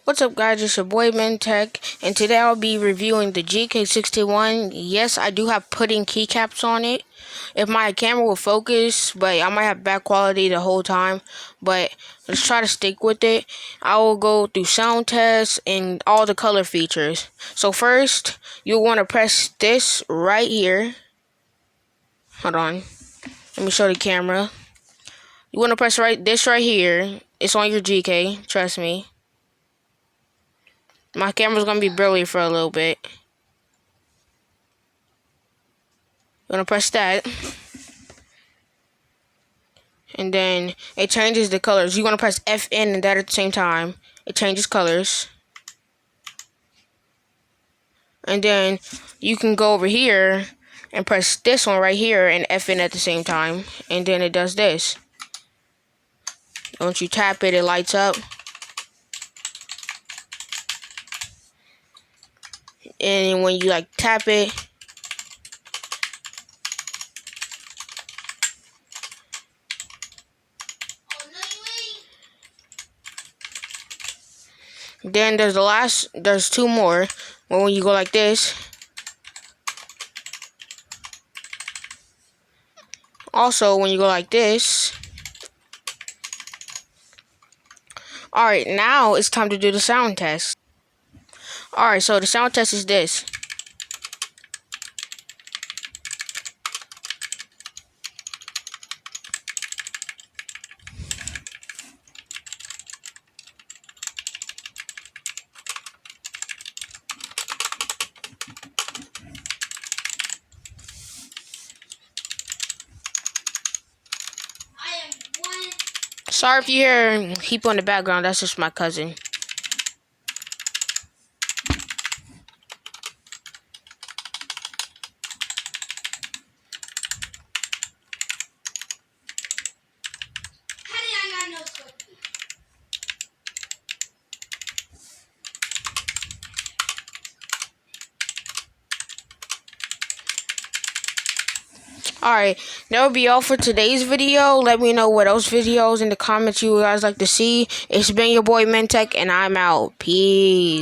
What's up, guys? It's your boy Tech, and today I'll be reviewing the GK61. Yes, I do have pudding keycaps on it. If my camera will focus, but I might have bad quality the whole time. But let's try to stick with it. I will go through sound tests and all the color features. So first, you'll want to press this right here. Hold on. Let me show the camera. You want to press this right here. It's on your GK. Trust me. My camera's gonna be blurry for a little bit. You're gonna press that. And then it changes the colors. You're gonna press FN and that at the same time. It changes colors. And then you can go over here and press this one right here and FN at the same time. And then it does this. Once you tap it, it lights up. And when you tap it, then there's two more. When you go like this, also when you go like this. Alright, now it's time to do the sound test. Alright, so the sound test is this. Sorry if you hear people in the background, that's just my cousin. Alright, that will be all for today's video. Let me know what else videos in the comments you guys like to see. It's been your boy Tech, and I'm out. Peace.